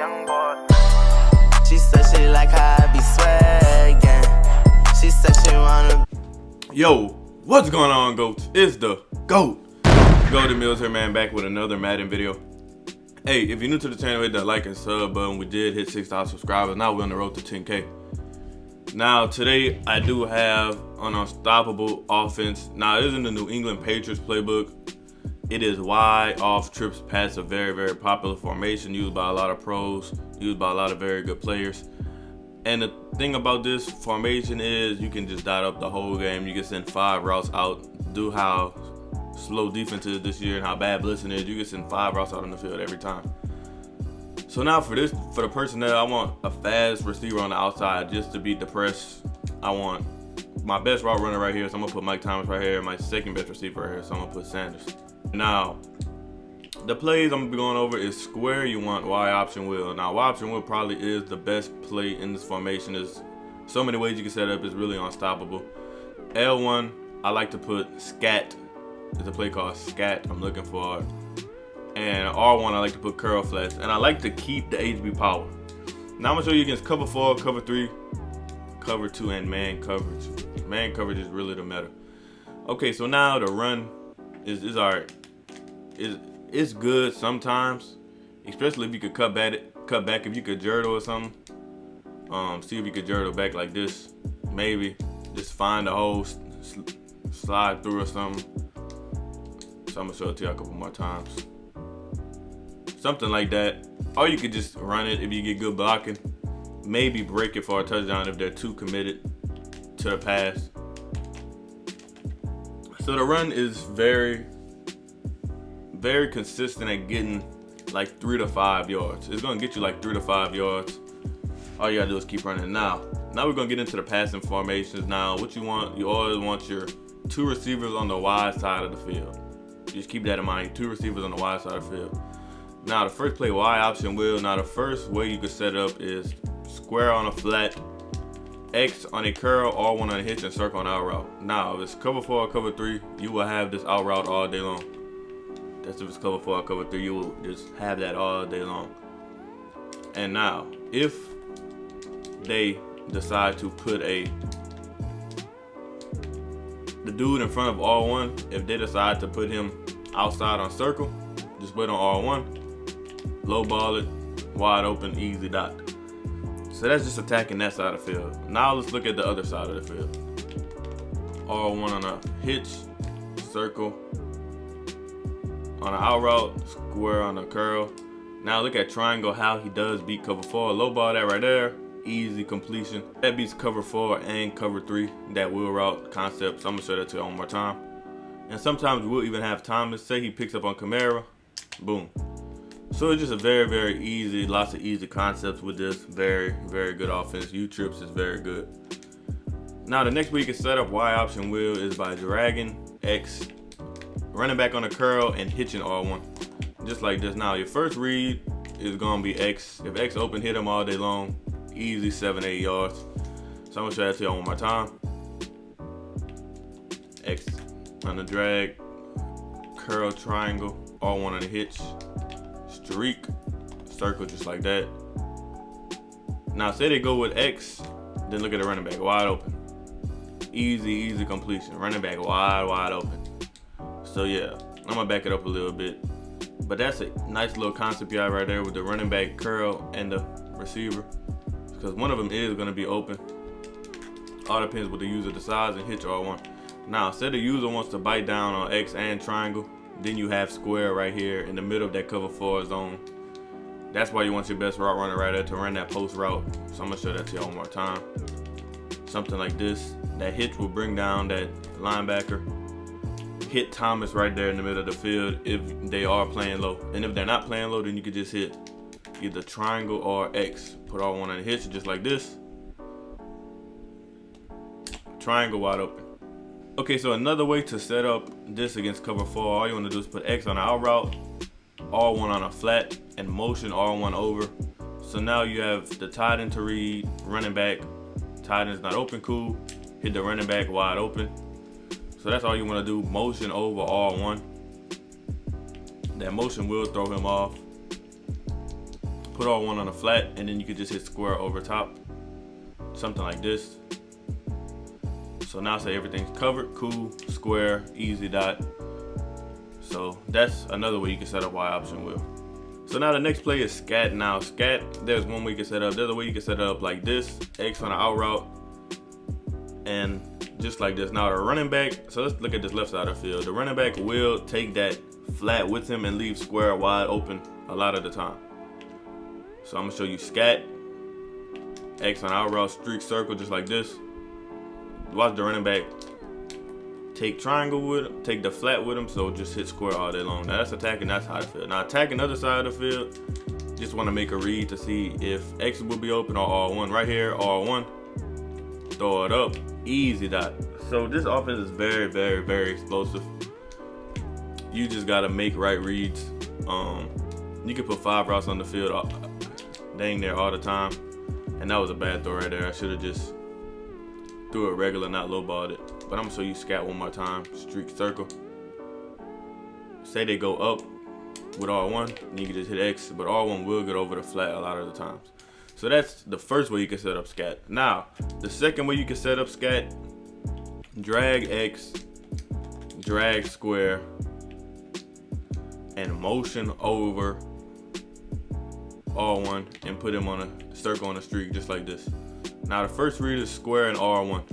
young boy. She said she like how I be swaggin'. She said she wanna. Yo, what's going on, goats? It's the GOAT. Golden Mills here, man, back with another Madden video. Hey, if you're new to the channel, hit that like and sub button. We did hit 6,000 subscribers. Now we're on the road to 10K. Now, today I do have an unstoppable offense. Now, it is in the New England Patriots playbook. It is wide off trips pass, a very, very popular formation used by a lot of pros, used by a lot of very good players. And the thing about this formation is you can just dot up the whole game. You can send 5 routes out. Due how slow defense is this year and how bad blitzing is, you can send 5 routes out on the field every time. So now for the personnel, I want a fast receiver on the outside just to beat the press. I want my best route runner right here, so I'm gonna put Mike Thomas right here. My second best receiver right here, so I'm gonna put Sanders. Now, the plays I'm gonna be going over is square. You want Y option wheel. Now, Y option wheel probably is the best play in this formation. There's so many ways you can set up. It's really unstoppable. L1, I like to put scat. There's a play called scat. I'm looking for it. And R1, I like to put Curlflex. And I like to keep the HB power. Now I'm gonna show you against cover 4, cover 3, cover 2, and man coverage. Man coverage is really the meta. Okay, so now the run is alright. It's good sometimes, especially if you could cut back if you could jurtle or something. See if you could jurtle back like this. Maybe just find a hole, slide through or something. So I'm gonna show it to you a couple more times. Something like that. Or you could just run it if you get good blocking. Maybe break it for a touchdown if they're too committed to the pass. So the run is very consistent at getting like 3 to 5 yards. It's gonna get you like 3 to 5 yards. All you gotta do is keep running. Now we're gonna get into the passing formations. Now, what you want, you always want your 2 receivers on the wide side of the field. Just keep that in mind, 2 receivers on the wide side of the field. Now, the first play, Y option wheel. Now, the first way you can set up is square on a flat, X on a curl, R1 on a hitch, and circle on out route. Now, if it's cover 4 or cover 3, you will have this out route all day long. That's if it's cover 4 or cover 3, you will just have that all day long. And now, if they decide to put the dude in front of R1, if they decide to put him outside on circle, just wait on R1, low ball it, wide open, easy dot. So that's just attacking that side of the field. Now let's look at the other side of the field. R1 on a hitch, circle on an out route, square on a curl. Now look at triangle, how he does beat cover 4. Low ball that right there, easy completion. That beats cover 4 and cover 3, that wheel route concept. So I'm gonna show that to you one more time. And sometimes we'll even have Thomas, say he picks up on Kamara, boom. So it's just a very, very easy, lots of easy concepts with this. Very, very good offense. U-trips is very good. Now the next way you can set up Y option wheel is by dragging X, running back on a curl, and hitching R1. Just like this. Now your first read is gonna be X. If X open, hit him all day long. Easy 7-8 yards. So I'm gonna show that to you one more time. X on the drag, curl, triangle, R1 on the hitch, streak, circle, just like that. Now say they go with X, then look at the running back, wide open. Easy completion. Running back wide open. So yeah, I'm gonna back it up a little bit. But that's a nice little concept you have right there with the running back curl and the receiver. Because one of them is gonna be open. All depends what the user decides and hitch R1. Now, say the user wants to bite down on X and triangle, then you have square right here in the middle of that cover 4 zone. That's why you want your best route runner right there to run that post route. So I'm gonna show that to you one more time. Something like this. That hitch will bring down that linebacker. Hit Thomas right there in the middle of the field if they are playing low. And if they're not playing low, then you could just hit either triangle or X. Put R1 on the hitch just like this. Triangle wide open. Okay, so another way to set up this against cover 4, all you want to do is put X on the out route, R1 on a flat, and motion R1 over. So now you have the tight end to read, running back, tight end's not open, cool. Hit the running back wide open. So that's all you want to do, motion over R1. That motion will throw him off. put R1 on a flat, and then you could just hit square over top. Something like this. So now say everything's covered, cool, square, easy dot. So that's another way you can set up Y option wheel. So now the next play is scat. Now scat, there's one way you can set up. There's a way you can set it up like this, X on the out route, and just like this. Now the running back, so let's look at this left side of the field. The running back will take that flat with him and leave square wide open a lot of the time. So I'm gonna show you scat, X on out route, streak, circle, just like this. Watch the running back take triangle with him, take the flat with him, so just hit square all day long. Now that's attacking that side of the field. Now attacking the other side of the field, just want to make a read to see if X will be open or R1. Right here, R1, throw it up, easy dot. So this offense is very, very, very explosive. You just gotta make right reads. You can put 5 routes on the field dang near all the time. And that was a bad throw right there. I should have just threw it regular, not lowballed it. But I'm gonna show you scat one more time. Streak, circle. Say they go up with R1, then you can just hit X, but R1 will get over the flat a lot of the times. So that's the first way you can set up scat. Now, the second way you can set up scat, drag X, drag square, and motion over R1 and put him on a circle on a streak just like this. Now the first read is square and R1.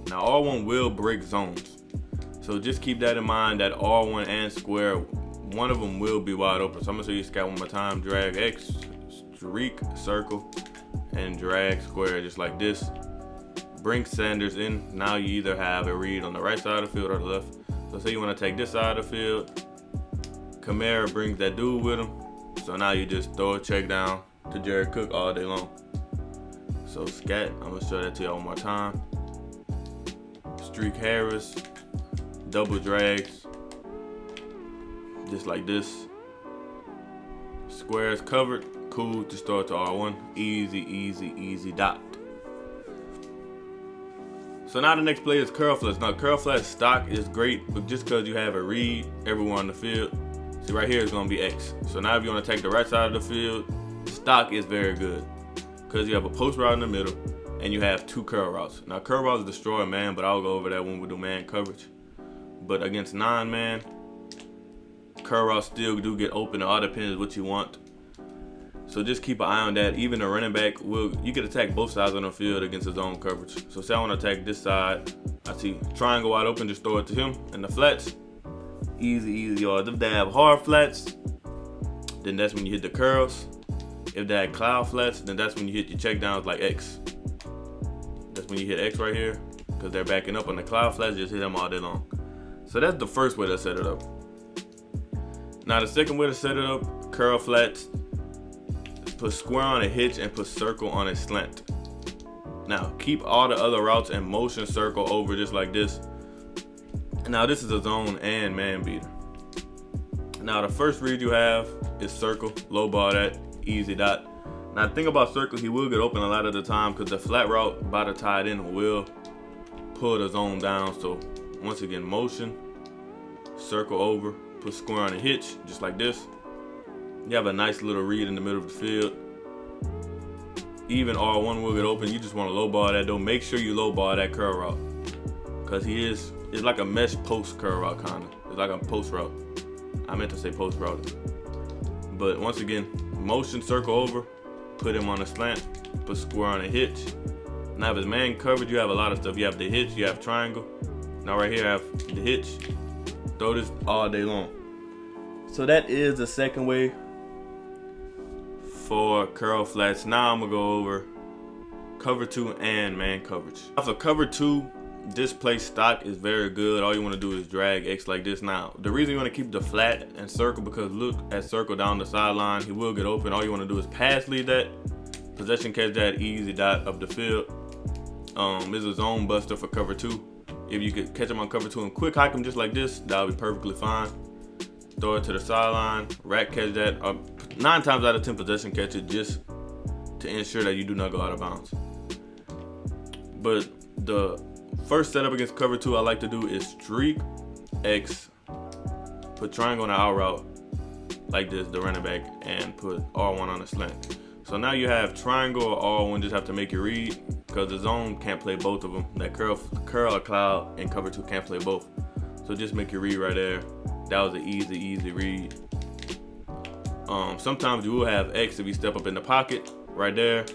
Now R1 will break zones. So just keep that in mind that R1 and square, one of them will be wide open. So I'm gonna show you scat one more time. Drag X, streak, circle, and drag square just like this. Bring Sanders in. Now you either have a read on the right side of the field or the left. So say you wanna take this side of the field. Kamara brings that dude with him. So now you just throw a check down to Jared Cook all day long. So scat, I'm gonna show that to y'all one more time. Streak Harris, double drags, just like this. Squares covered, cool, just throw it to R1. Easy, easy, easy dot. So now the next play is Curlflex. Now Curlflex stock is great, but just because you have a read everywhere on the field, see right here is gonna be X. So now if you wanna take the right side of the field, stock is very good. Because you have a post route in the middle and you have 2 curl routes. Now curl routes destroy man, but I'll go over that when we do man coverage. But against 9-man, curl routes still do get open. It all depends what you want. So just keep an eye on that. Even the running back you can attack both sides on the field against his own coverage. So say I want to attack this side, I see triangle wide open, just throw it to him. And the flats, easy, easy, y'all. If they have hard flats, then that's when you hit the curls. If they had cloud flats, then that's when you hit your check downs like X. That's when you hit X right here, because they're backing up on the cloud flats, just hit them all day long. So that's the first way to set it up. Now the second way to set it up, curl flats, put square on a hitch and put circle on a slant. Now keep all the other routes and motion circle over just like this. Now this is a zone and man beater. Now the first read you have is circle, low ball that, easy dot. Now the thing about circle, he will get open a lot of the time because the flat route by the tight end will pull the zone down. So once again, motion, circle over, put square on a hitch, just like this. You have a nice little read in the middle of the field. Even R1 will get open. You just want to low ball that though. Make sure you low ball that curl route because it's like a mesh post curl route kind of. It's like a post route. I meant to say post route. But once again, motion, circle over, put him on a slant, put square on a hitch. Now if it's man covered, you have a lot of stuff. You have the hitch, you have triangle. Now right here I have the hitch. Throw this all day long. So that is the second way for curl flats. Now I'm gonna go over cover 2 and man coverage. For cover 2, this play stock is very good. All you want to do is drag X like this. Now the reason you want to keep the flat and circle, because look at circle down the sideline, he will get open. All you want to do is pass lead that, possession catch that, easy dot up the field. This is a zone buster for cover 2. If you could catch him on cover 2 and quick hike him just like this, that'll be perfectly fine. Throw it to the sideline, rack catch that. 9 times out of 10 possession catch it, just to ensure that you do not go out of bounds. But the first setup against cover 2 I like to do is streak X, put triangle on the out route, like this, the running back, and put R1 on a slant. So now you have triangle or R1, just have to make your read, because the zone can't play both of them. That curl or cloud and cover 2 can't play both. So just make your read right there. That was an easy read. Sometimes you will have X if you step up in the pocket right there.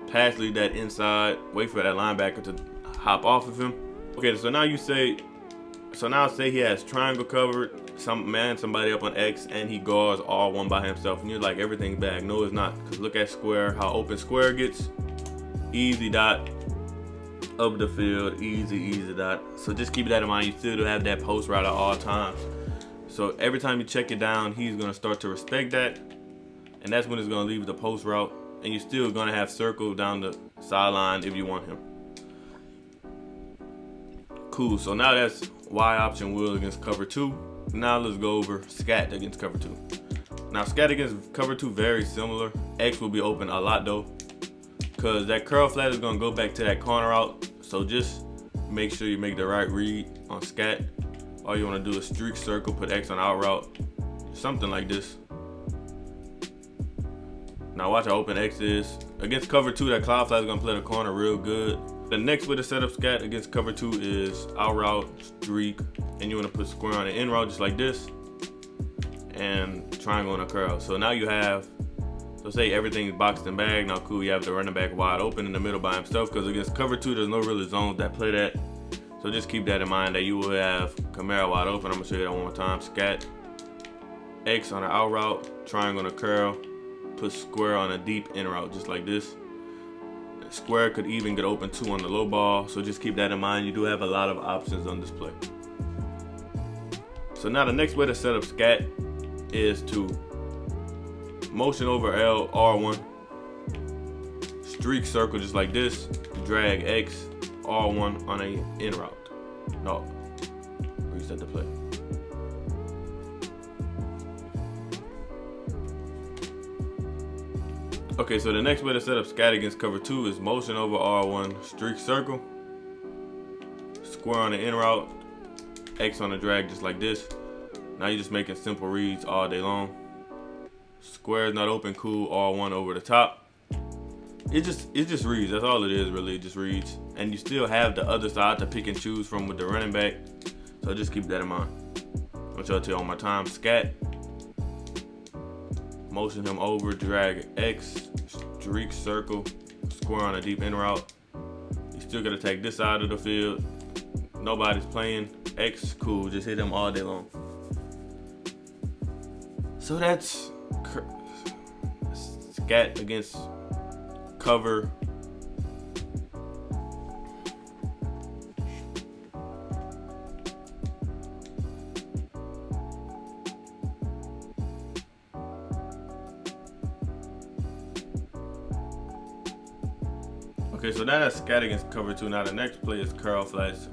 Pass lead that inside, wait for that linebacker to hop off of him. Okay, so now say he has triangle covered, somebody up on X, and he guards R1 by himself, and you're like, everything's bad. No, it's not, because look at square, how open square gets. Easy dot up the field, easy dot. So just keep that in mind. You still do have that post route at all times. So every time you check it down, he's gonna start to respect that, and that's when it's gonna leave the post route, and you're still gonna have circle down the sideline if you want him. Cool, so now that's Y option will against cover 2. Now let's go over scat against cover 2. Now scat against cover 2, very similar. X will be open a lot though, because that curl flat is gonna go back to that corner route. So just make sure you make the right read on scat. All you wanna do is streak circle, put X on out route, something like this. Now watch how open X is. Against cover 2, that cloud flat is gonna play the corner real good. The next way to set up scat against cover 2 is out route, streak, and you wanna put square on the in route just like this, and triangle on a curl. So now you have, so say everything's boxed and bagged. Now cool, you have the running back wide open in the middle by himself, because against cover 2, there's no really zones that play that. So just keep that in mind that you will have Kamara wide open. I'm gonna show you that one more time. Scat, X on the out route, triangle on a curl, put square on a deep in route just like this. Square could even get open 2 on the low ball, so just keep that in mind. You do have a lot of options on this play. So now the next way to set up scat is to motion over L, R1, streak circle just like this, drag X, R1 on a in route. No, reset the play. Okay, so the next way to set up scat against cover 2 is motion over R1, streak circle, square on the in route, X on the drag just like this. Now you're just making simple reads all day long. Square is not open, cool, R1 over the top. It just reads, that's all it is really, it just reads. And you still have the other side to pick and choose from with the running back. So just keep that in mind. I'll tell you one more time, scat. Motion him over, drag X, streak circle, square on a deep in route. You still gotta take this side of the field. Nobody's playing. X, cool, just hit him all day long. So that's scat against cover. Okay, so now that's scat against cover 2. Now the next play is Curlflex.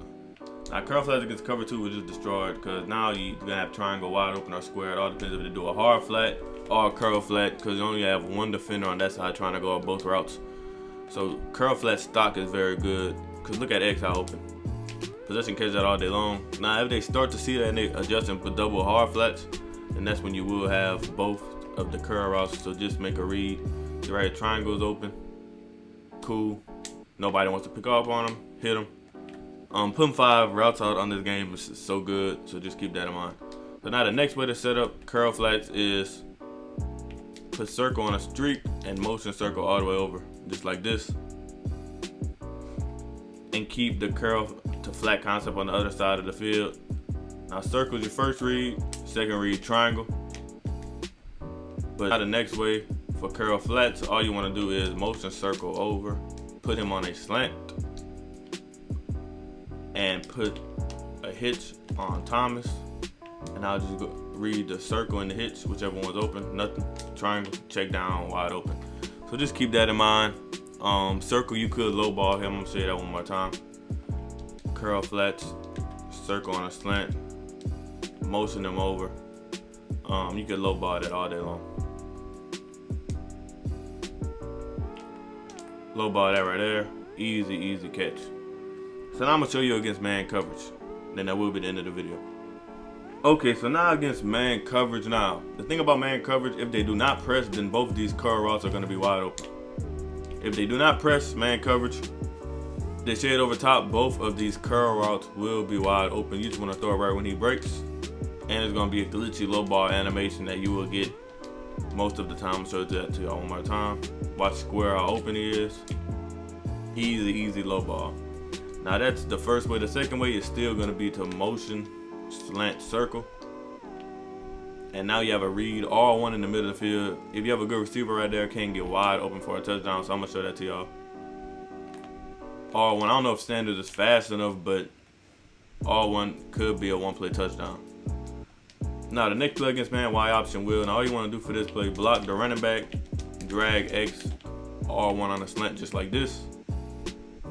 Now Curlflex against cover 2 was just destroyed, because now you're gonna have triangle wide open or square. It all depends if they do a hard flat or a curl flat, because you only have one defender on that side trying to go up both routes. So curl flat stock is very good, because look at X how open. Possession catch that all day long. Now if they start to see that and they adjust and put double hard flats, then that's when you will have both of the curl routes. So just make a read. The right triangle is open. Cool. Nobody wants to pick up on him. Hit him. Putting 5 routes out on this game is so good, so just keep that in mind. So now the next way to set up curl flats is put circle on a streak and motion circle all the way over, just like this. And keep the curl to flat concept on the other side of the field. Now circle is your first read, second read triangle. But now the next way for curl flats, all you want to do is motion circle over, put him on a slant, and put a hitch on Thomas. And I'll just go read the circle and the hitch, whichever one's open. Nothing. Triangle, check down, wide open. So just keep that in mind. Circle, you could low ball him. I'm gonna say that one more time. Curl flats, circle on a slant, motion him over. You could low ball that all day long. Low ball that right there. Easy catch. So now I'm gonna show you against man coverage. Then that will be the end of the video. Okay, so now against man coverage. Now, the thing about man coverage, if they do not press, then both of these curl routes are going to be wide open. If they do not press man coverage, they shade over top, both of these curl routes will be wide open. You just want to throw it right when he breaks. And it's going to be a glitchy low ball animation that you will get most of the time. I'll show that to y'all one more time. Watch square how open he is. Easy low ball. Now that's the first way. The second way is still going to be to motion slant circle. And now you have a read R1 in the middle of the field. If you have a good receiver right there, can get wide open for a touchdown. So I'm going to show that to y'all. R1, I don't know if standard is fast enough, but R1 could be a one-play touchdown. Now the next play against man Y option will. Now all you want to do for this play, block the running back, drag X, R1 on a slant just like this.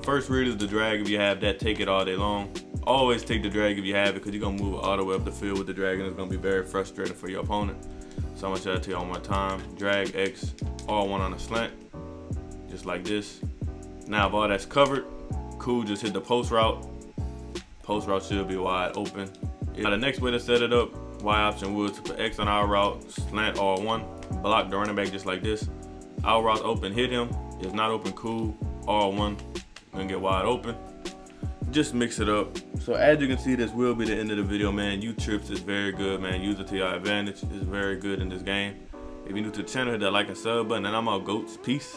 First read is the drag. If you have that, take it all day long. Always take the drag if you have it, because you're going to move all the way up the field with the drag, and it's going to be very frustrating for your opponent. So I'm going to show that to you one more time. Drag X, R1 on a slant, just like this. Now if all that's covered, cool, just hit the post route. Post route should be wide open. Now the next way to set it up, Y option will to put X on our route, slant R1, block the running back just like this. Our route open, hit him. If not open, cool, R1, gonna get wide open. Just mix it up. So as you can see, this will be the end of the video, man. U-trips is very good, man. Use it to your advantage. It's very good in this game. If you're new to the channel, hit that like and sub button, and I'm out, goats. Peace.